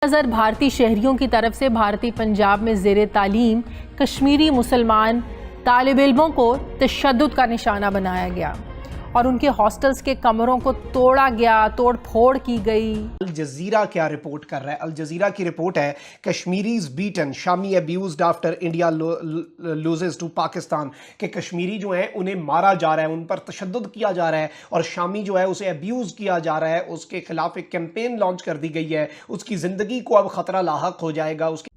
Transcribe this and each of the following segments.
नज़र भारतीय शहरियों की तरफ से भारतीय पंजाब में ज़ेरे तालीम कश्मीरी मुसलमान तालिब इल्मों को तशद्दुद का निशाना बनाया गया और उनके हॉस्टल्स के कमरों को तोड़ा गया, तोड़ फोड़ की गई। अल जजीरा क्या रिपोर्ट कर रहा है? अल जजीरा की रिपोर्ट है Kashmiris beaten, Shami abused after India loses to Pakistan, के कश्मीरी जो हैं उन्हें मारा जा रहा है, उन पर तशद्दुद किया जा रहा है और शामी जो है उसे अब्यूज़ किया जा रहा है। उसके खिलाफ एक कैंपेन लॉन्च कर दी गई है, उसकी ज़िंदगी को अब ख़तरा लाहक हो जाएगा। उसके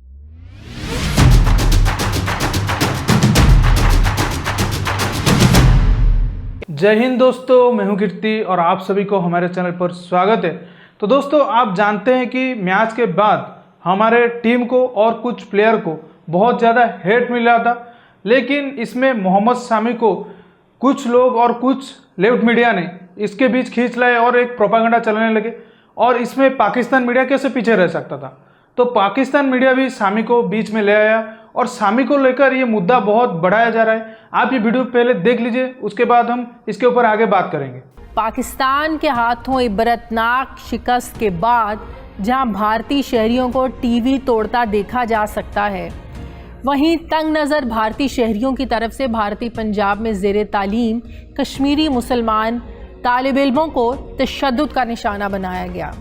जय हिंद दोस्तों, मैं हूं कीर्ति और आप सभी को हमारे चैनल पर स्वागत है। तो दोस्तों, आप जानते हैं कि मैच के बाद हमारे टीम को और कुछ प्लेयर को बहुत ज़्यादा हेट मिला था, लेकिन इसमें मोहम्मद शामी को कुछ लोग और कुछ लेफ्ट मीडिया ने इसके बीच खींच लाए और एक प्रोपागेंडा चलाने लगे। और इसमें पाकिस्तान मीडिया कैसे पीछे रह सकता था? तो पाकिस्तान मीडिया भी शामी को बीच में ले आया और शामी को लेकर ये मुद्दा बहुत बढ़ाया जा रहा है। आप ये वीडियो पहले देख लीजिए, उसके बाद हम इसके ऊपर आगे बात करेंगे। पाकिस्तान के हाथों इबरतनाक शिकस्त के बाद जहां भारतीय शहरियों को टीवी तोड़ता देखा जा सकता है, वहीं तंग नज़र भारतीय शहरियों की तरफ से भारतीय पंजाब में ज़ेरे तालीम कश्मीरी मुसलमान तालिब इल्मों को तशद्दुद का निशाना बनाया गया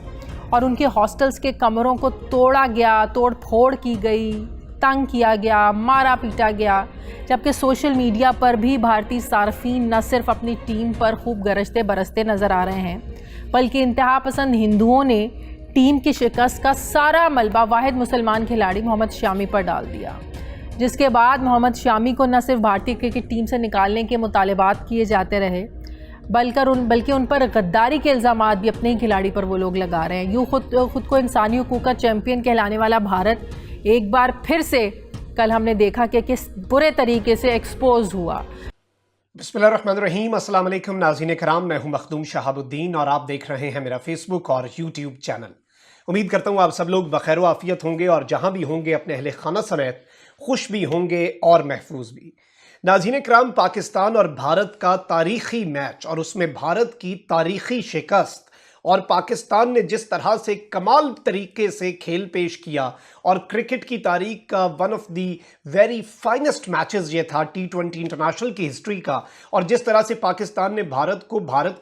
और उनके हॉस्टल्स के कमरों को तोड़ा गया, तोड़ फोड़ की गई, तंग किया गया, मारा पीटा गया। जबकि सोशल मीडिया पर भी भारतीय सार्फिन न सिर्फ अपनी टीम पर खूब गरजते बरसते नज़र आ रहे हैं, बल्कि इंतहा पसंद हिंदुओं ने टीम की शिकस्त का सारा मलबा वाहिद मुसलमान खिलाड़ी मोहम्मद शामी पर डाल दिया, जिसके बाद मोहम्मद शामी को न सिर्फ भारतीय क्रिकेट टीम से निकालने के मुतालबात किए जाते रहे, बल्कि उन पर गद्दारी के इल्ज़ामात भी अपने ही खिलाड़ी पर वो लोग लगा रहे हैं। यूँ खुद को इंसानी हकूक़ का चैम्पियन कहलाने वाला भारत एक बार फिर से कल हमने देखा कि किस बुरे तरीके से एक्सपोज हुआ। बिस्मिल्लाहिर्रहमानिर्रहीम, अस्सलाम वालेकुम नाज़रीन कराम, मैं हूं मखदूम शहाबुद्दीन और आप देख रहे हैं मेरा फेसबुक और यूट्यूब चैनल। उम्मीद करता हूं आप सब लोग बखैर व आफियत होंगे और जहां भी होंगे अपने अहले खाना समेत खुश भी होंगे और महफूज भी। नाज़रीन कराम, पाकिस्तान और भारत का तारीखी मैच और उसमें भारत की तारीखी शिकस्त और पाकिस्तान ने जिस तरह से कमाल तरीके से खेल पेश किया और क्रिकेट की तारीख का one of the very finest matches ये था T20 इंटरनेशनल की हिस्ट्री का। और जिस तरह से पाकिस्तान ने भारत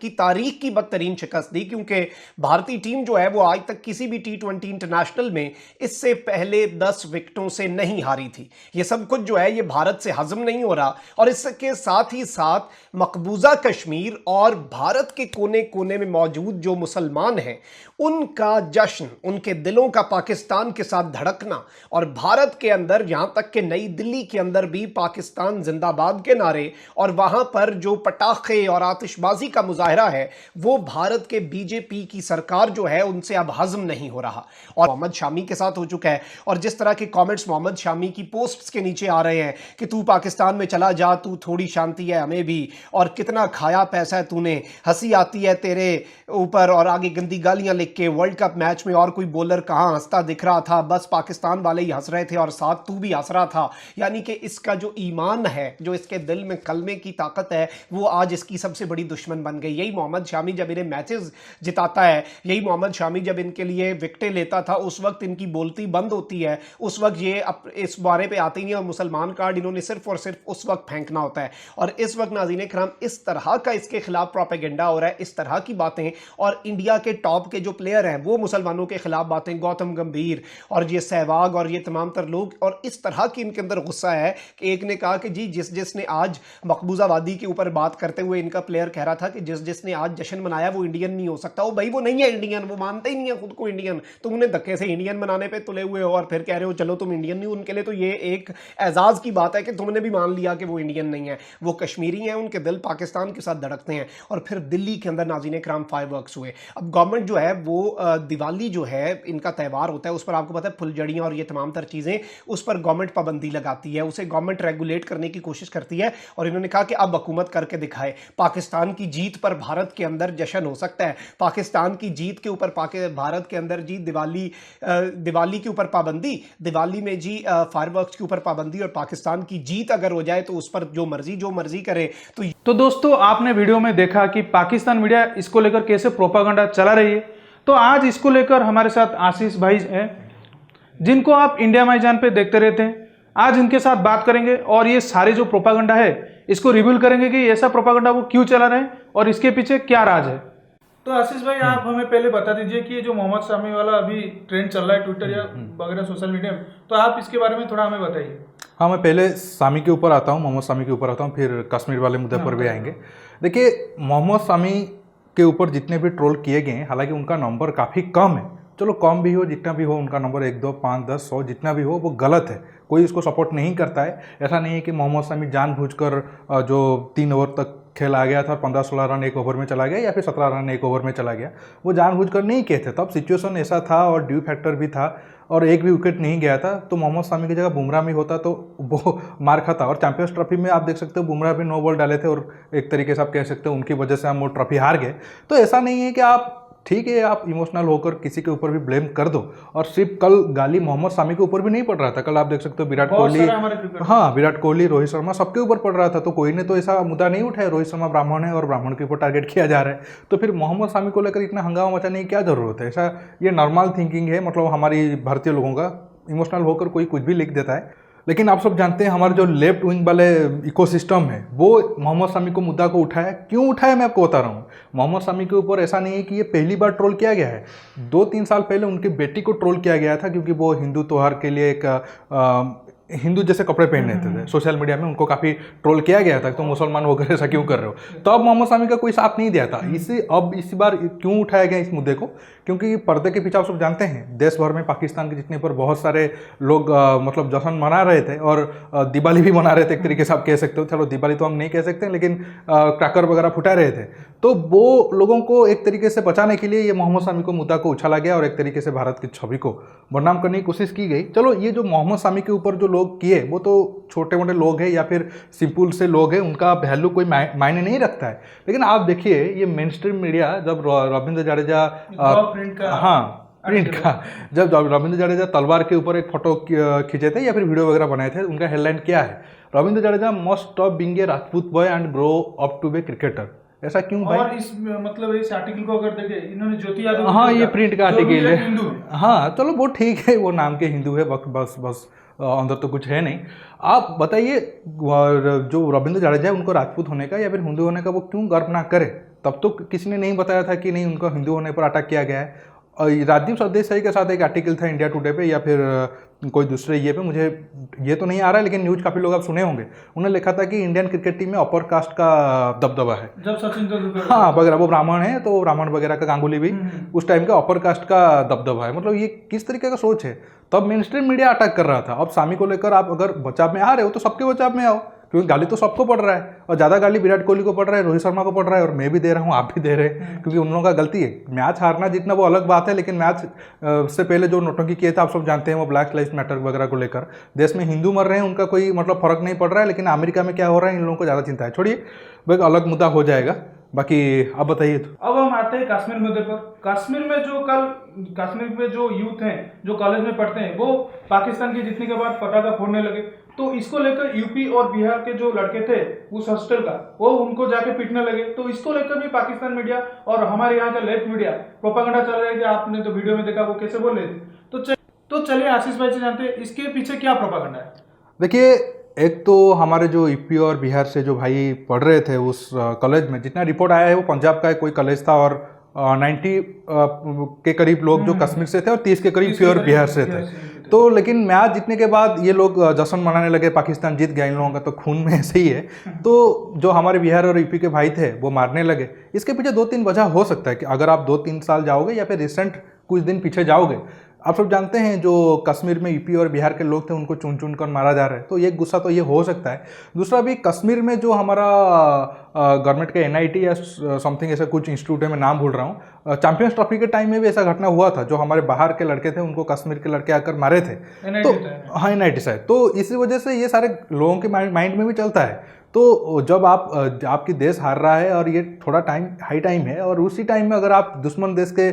की तारीख की बदतरीन शिकस्त दी, क्योंकि भारतीय टीम जो है वो आज तक किसी भी T20 इंटरनेशनल में इससे पहले 10 विकेटों से नहीं हारी थी। ये सब कुछ जो है ये भारत से हजम नहीं हो रहा और इसके साथ ही साथ मकबूजा कश्मीर और भारत के कोने कोने में मौजूद जो मुसलमान हैं उनका जश्न, उनके दिलों का पाकिस्तान के साथ धड़कना और भारत के अंदर यहां तक कि नई दिल्ली के अंदर भी पाकिस्तान जिंदाबाद के नारे और वहां पर जो पटाखे और आतिशबाजी का मुजाहरा है वो भारत के बीजेपी की सरकार जो है उनसे अब हजम नहीं हो रहा और मोहम्मद शामी के साथ हो चुका है। और जिस तरह के कमेंट्स मोहम्मद शामी की पोस्ट्स के नीचे आ रहे हैं कि तू पाकिस्तान में चला जा, तू थोड़ी शांति है हमें भी, और कितना खाया पैसा है तूने, हंसी आती है तेरे ऊपर, और आगे गंदी गालियां लिख के वर्ल्ड कप मैच में और कोई बॉलर कहां हंसता दिख रहा था, बस पाकिस्तान वाले ही हंस रहे थे और साथ तू भी हंस रहा था। यानी कि इसका जो ईमान है, जो इसके दिल में कलमे की ताकत है, वो आज इसकी सबसे बड़ी दुश्मन बन गई। यही मोहम्मद शामी जब इन्हें मैचेस जिताता है, यही मोहम्मद शामी जब इनके लिए विकेटें लेता था, उस वक्त इनकी बोलती बंद होती है, उस वक्त ये इस बारे पे आते ही नहीं और मुसलमान कार्ड इन्होंने सिर्फ और सिर्फ उस वक्त फेंकना होता है। और इस वक्त नाज़रीन कराम इस तरह का इसके खिलाफ प्रोपेगेंडा हो रहा है, इस तरह की बातें, और इंडिया के टॉप के जो प्लेयर हैं वो मुसलमानों के खिलाफ बातें, गौतम गंभीर और ये सहवाग और ये तमाम तर लोग, और इस तरह की इनके अंदर गुस्सा है कि एक ने कहा कि जी जिसने आज मकबूजा वादी के ऊपर बात करते हुए इनका प्लेयर कह रहा था कि जिसने आज जश्न मनाया वो इंडियन नहीं हो सकता। वो भाई वो नहीं है इंडियन, वो मानते ही नहीं है खुद को इंडियन। तुम उन्हें धक्के से इंडियन बनाने पे तुले हुए हो और फिर कह रहे हो चलो तुम इंडियन नहीं। उनके लिए तो ये एक एजाज की बात है कि तुमने भी मान लिया कि वो इंडियन नहीं है। वो कश्मीरी हैं, उनके दिल पाकिस्तान के साथ धड़कते हैं। और फिर दिल्ली के अंदर नाज़रीन कराम फायरवर्क्स हुए। अब गवर्नमेंट जो है वो दिवाली जो है इनका त्यौहार होता है, उस पर आपको पता है फुलझड़ियाँ और ये तमाम तर चीज़ें, उस पर गवर्नमेंट पाबंदी लगाती है, उसे गवर्नमेंट रेगुलेट करने की कोशिश करती है। और इन्होंने कहा कि अब हुकूमत करके दिखाए। पाकिस्तान की जीत पर भारत के अंदर जश्न हो सकता है, पाकिस्तान की जीत के ऊपर भारत के अंदर जी दिवाली के ऊपर पाबंदी, दिवाली में जी फायरवर्क्स के ऊपर पाबंदी, और पाकिस्तान की जीत अगर हो जाए तो उस पर जो मर्जी करे। तो दोस्तों, आपने वीडियो में देखा कि पाकिस्तान मीडिया इसको लेकर कैसे प्रोपागेंडा चला रही है। तो आज इसको लेकर हमारे साथ आशीष भाई हैं जिनको आप इंडिया माईजान पे देखते रहते हैं। आज इनके साथ बात करेंगे और ये सारे जो प्रोपागंडा है इसको रिवील करेंगे कि ऐसा प्रोपागंडा वो क्यों चला रहे हैं और इसके पीछे क्या राज है। तो आशीष भाई, आप हमें पहले बता दीजिए कि ये जो मोहम्मद शामी वाला अभी ट्रेंड चल रहा है ट्विटर या वगैरह सोशल मीडिया में, तो आप इसके बारे में थोड़ा हमें बताइए। हाँ, मैं पहले शामी के ऊपर आता हूँ, मोहम्मद शामी के ऊपर आता हूँ, फिर कश्मीर वाले मुद्दे पर भी आएंगे। देखिए, मोहम्मद शामी के ऊपर जितने भी ट्रोल किए गए हैं, हालांकि उनका नंबर काफ़ी कम है, चलो कम भी हो, जितना भी हो, उनका नंबर 1, 2, 5, 10, 100 जितना भी हो वो गलत है, कोई इसको सपोर्ट नहीं करता है। ऐसा नहीं है कि मोहम्मद शामी जानबूझकर जो 3 ओवर तक खेल आ गया था और 15-16 रन एक ओवर में चला गया या फिर 17 रन एक ओवर में चला गया, वो जानबूझकर नहीं किए थे। तब सिचुएशन ऐसा था और ड्यू फैक्टर भी था और एक भी विकेट नहीं गया था, तो मोहम्मद शामी की जगह बुमराह भी होता तो वो मार खाता। और चैंपियंस ट्रॉफी में आप देख सकते हो बुमराह भी 9 बॉल डाले थे और एक तरीके से आप कह सकते हो उनकी वजह से हम वो ट्रॉफी हार गए। तो ऐसा नहीं है कि आप ठीक है आप इमोशनल होकर किसी के ऊपर भी ब्लेम कर दो। और सिर्फ कल गाली मोहम्मद शामी के ऊपर भी नहीं पड़ रहा था, कल आप देख सकते हो विराट कोहली, हाँ विराट कोहली, रोहित शर्मा, सबके ऊपर पड़ रहा था। तो कोई ने तो ऐसा मुद्दा नहीं उठाया रोहित शर्मा ब्राह्मण है और ब्राह्मण के ऊपर टारगेट किया जा रहा है, तो फिर मोहम्मद शामी को लेकर इतना हंगामा मचाने की क्या जरूरत है। ऐसा ये नॉर्मल थिंकिंग है, मतलब हमारी भारतीय लोगों का, इमोशनल होकर कोई कुछ भी लिख देता है। लेकिन आप सब जानते हैं हमारे जो लेफ्ट विंग वाले इकोसिस्टम है वो मोहम्मद शामी को मुद्दा को उठाया। क्यों उठाया मैं आपको बता रहा हूँ। मोहम्मद शामी के ऊपर ऐसा नहीं है कि ये पहली बार ट्रोल किया गया है, 2-3 साल पहले उनकी बेटी को ट्रोल किया गया था क्योंकि वो हिंदू त्यौहार के लिए एक हिंदू जैसे कपड़े पहन लेते थे। सोशल मीडिया में उनको काफ़ी ट्रोल किया गया था, तो मुसलमान होकर ऐसा क्यों कर रहे हो। तो अब मोहम्मद शामी का कोई साथ नहीं दिया था। इस बार क्यों उठाया गया इस मुद्दे को, क्योंकि पर्दे के पीछे आप सब जानते हैं देश भर में पाकिस्तान के जितने पर बहुत सारे लोग मतलब जश्न मना रहे थे और दिवाली भी मना रहे थे, एक तरीके से आप कह सकते हो। चलो दिवाली तो हम नहीं कह सकते, लेकिन क्रैकर वगैरह फुटा रहे थे। तो वो लोगों को एक तरीके से बचाने के लिए ये मोहम्मद शामी को मुद्दा को उछाला गया और एक तरीके से भारत की छवि को बदनाम करने की कोशिश की गई। चलो ये जो मोहम्मद शामी के ऊपर जो लोग किए वो तो छोटे मोटे लोग हैं या फिर सिंपल से लोग हैं, उनका वैल्यू कोई मायने नहीं रखता है। लेकिन आप देखिए ये मेन स्ट्रीम मीडिया जब रविंद्र जडेजा प्रिंट का जब रविंद्र जडेजा तलवार के ऊपर एक फोटो खींचे थे या फिर वीडियो वगैरह बनाए थे, उनका हेडलाइन क्या है, Ravindra Jadeja must stop being a Rajput boy and grow up to be cricketer. ऐसा क्यों भाई? और इस मतलब इस आर्टिकल को अगर देखें, इन्होंने ज्योति यादव, हाँ ये प्रिंट का आर्टिकल है, हाँ चलो वो ठीक है, वो नाम के हिंदू है, बस अंदर तो कुछ है नहीं। आप बताइए जो रविंद्र जडेजा है उनको राजपूत होने का या फिर हिंदू होने का वो क्यों गर्व ना करे। तब तो किसी ने नहीं बताया था कि नहीं उनको हिंदू होने पर अटैक किया गया है। राजीव सरदेसाई के साथ एक आर्टिकल था इंडिया टुडे पे या फिर कोई दूसरे ये पे, मुझे ये तो नहीं आ रहा है, लेकिन न्यूज़ काफ़ी लोग आप सुने होंगे। उन्होंने लिखा था कि इंडियन क्रिकेट टीम में अपर कास्ट का दबदबा है। जब सचिन तेंदुलकर, हाँ वगैरह, वो ब्राह्मण है तो ब्राह्मण वगैरह का, गांगुली भी उस टाइम का अपर कास्ट का दबदबा है। मतलब ये किस तरीके का सोच है। तब मेन स्ट्रीम मीडिया अटैक कर रहा था। अब शामी को लेकर आप अगर बचाव में आ रहे हो तो सबके बचाव में आओ, क्योंकि गाली तो सबको पड़ रहा है और ज़्यादा गाली विराट कोहली को पड़ रहा है, रोहित शर्मा को पड़ रहा है और मैं भी दे रहा हूँ, आप भी दे रहे हैं, क्योंकि उन लोगों का गलती है। मैच हारना जीतना वो अलग बात है, लेकिन मैच से पहले जो नौटंकी किए थे आप सब जानते हैं, वो ब्लैक लाइव्स मैटर वगैरह को लेकर देश में हिंदू मर रहे हैं, उनका कोई मतलब फर्क नहीं पड़ रहा है, लेकिन अमेरिका में क्या हो रहा है इन लोगों को ज़्यादा चिंता है। छोड़िए, वो एक अलग मुद्दा हो जाएगा। बाकी अब बताइए। तो अब हम आते हैं कश्मीर मुद्दे पर। कश्मीर में जो यूथ हैं जो कॉलेज में पढ़ते हैं वो पाकिस्तान की जीतने के बाद पटाखा फोड़ने लगे। तो इसको लेकर यूपी और बिहार के जो लड़के थे उस हॉस्टल का, वो उनको जाके पीटने लगे। तो इसको लेकर भी पाकिस्तान मीडिया और हमारे यहाँ का लेफ्ट मीडिया प्रोपेगेंडा चल रहा है कि आपने तो वीडियो में देखा वो कैसे बोल रहे थे। तो चलिए आशीष भाई से जानते हैं इसके पीछे क्या प्रोपेगेंडा है। देखिए, एक तो हमारे जो यूपी और बिहार से जो भाई पढ़ रहे थे उस कॉलेज में, जितना रिपोर्ट आया है वो पंजाब का कोई कॉलेज था और 90 के करीब लोग जो कश्मीर से थे और 30 के करीब प्योर बिहार से थे। तो लेकिन मैच जीतने के बाद ये लोग जश्न मनाने लगे, पाकिस्तान जीत गया, इन लोगों का तो खून में ऐसे ही है। तो जो हमारे बिहार और यूपी के भाई थे वो मारने लगे। इसके पीछे 2-3 वजह हो सकता है कि अगर आप 2-3 साल जाओगे या फिर रिसेंट कुछ दिन पीछे जाओगे, आप सब जानते हैं जो कश्मीर में यूपी और बिहार के लोग थे उनको चुन चुन कर मारा जा रहा है, तो ये गुस्सा तो ये हो सकता है। दूसरा भी कश्मीर में जो हमारा गवर्नमेंट के NIT या समथिंग ऐसा कुछ इंस्टीट्यूट है, मैं नाम भूल रहा हूँ, चैंपियंस ट्रॉफी के टाइम में भी ऐसा घटना हुआ था, जो हमारे बाहर के लड़के थे उनको कश्मीर के लड़के आकर मारे थे। तो हाँ NIT शायद, तो इसी वजह से ये सारे लोगों के माइंड में भी चलता है। तो जब आपकी देश हार रहा है और ये थोड़ा हाई टाइम है और उसी टाइम में अगर आप दुश्मन देश के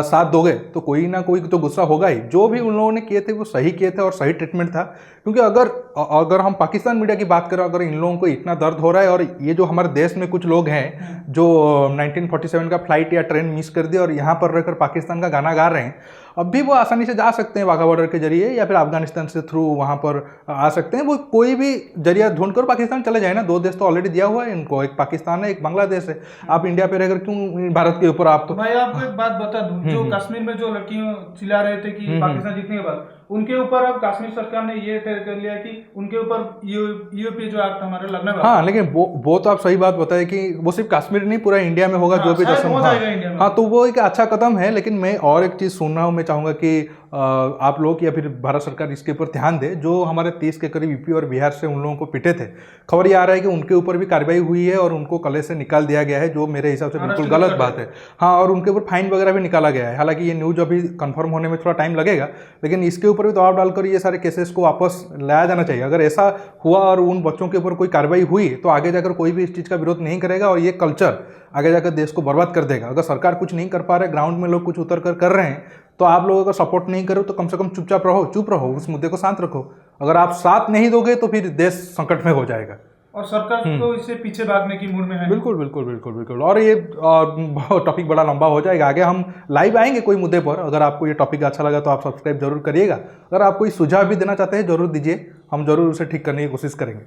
साथ दोगे तो कोई ना कोई तो गुस्सा होगा ही। जो भी उन लोगों ने किए थे वो सही किए थे और सही ट्रीटमेंट था, क्योंकि अगर हम पाकिस्तान मीडिया की बात करें, अगर इन लोगों को इतना दर्द हो रहा है और ये जो हमारे देश में कुछ लोग हैं जो 1947 का फ्लाइट या ट्रेन मिस कर दिया और यहाँ पर रहकर पाकिस्तान का गाना गा रहे हैं, अब भी वो आसानी से जा सकते हैं वाघा बॉर्डर के जरिए, या फिर अफगानिस्तान से थ्रू वहाँ पर आ सकते हैं। वो कोई भी जरिया ढूंढ कर पाकिस्तान चले जाए ना, 2 देश तो ऑलरेडी दिया हुआ है इनको, एक पाकिस्तान है, एक बांग्लादेश है। आप इंडिया पे रहकर क्यों भारत के ऊपर आप तो भाई आपको एक बात बता दूं, जो कश्मीर में जो लड़कियों चिल्ला रहे थे कि पाकिस्तान जीतने के बाद, उनके ऊपर अब कश्मीर सरकार ने ये तय कर लिया कि उनके ऊपर यूपी जो एक्ट हमारे लगने वाला। हाँ, लेकिन वो तो आप सही बात बताए कि वो सिर्फ कश्मीर नहीं, पूरा इंडिया में होगा। जो भी शायद हो जाएगा इंडिया में। हाँ, तो वो एक अच्छा कदम है। लेकिन मैं और एक चीज़ सुन रहा हूँ, मैं चाहूँगा कि आप लोग या फिर भारत सरकार इसके ऊपर ध्यान दे। जो हमारे 30 के करीब यूपी और बिहार से उन लोगों को पिटे थे, खबर ये आ रहा है कि उनके ऊपर भी कार्रवाई हुई है और उनको कॉलेज से निकाल दिया गया है, जो मेरे हिसाब से बिल्कुल गलत बात है। हाँ, और उनके ऊपर फाइन वगैरह भी निकाला गया है। हालांकि ये न्यूज़ अभी कंफर्म होने में थोड़ा टाइम लगेगा, लेकिन इसके ऊपर भी दबाव डालकर ये सारे केसेस को वापस लाया जाना चाहिए। अगर ऐसा हुआ और उन बच्चों के ऊपर कोई कार्रवाई हुई तो आगे जाकर कोई भी इस चीज़ का विरोध नहीं करेगा और ये कल्चर आगे जाकर देश को बर्बाद कर देगा। अगर सरकार कुछ नहीं कर पा रहे, ग्राउंड में लोग कुछ उतर कर रहे हैं, तो आप लोग अगर सपोर्ट नहीं करो तो कम से कम चुपचाप रहो, चुप रहो, उस मुद्दे को शांत रखो। अगर आप साथ नहीं दोगे तो फिर देश संकट में हो जाएगा। और सरकार तो इससे पीछे भागने की मूड में है। बिल्कुल बिल्कुल बिल्कुल बिल्कुल। और ये टॉपिक बड़ा लंबा हो जाएगा, आगे हम लाइव आएंगे कोई मुद्दे पर। अगर आपको ये टॉपिक अच्छा लगा तो आप सब्सक्राइब जरूर करिएगा। अगर आप कोई सुझाव भी देना चाहते हैं जरूर दीजिए, हम जरूर उसे ठीक करने की कोशिश करेंगे।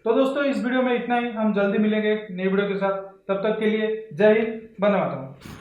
तो दोस्तों इस वीडियो में इतना ही, हम जल्दी मिलेंगे एक नई वीडियो के साथ। तब तक के लिए जय हिंद, वंदे मातरम।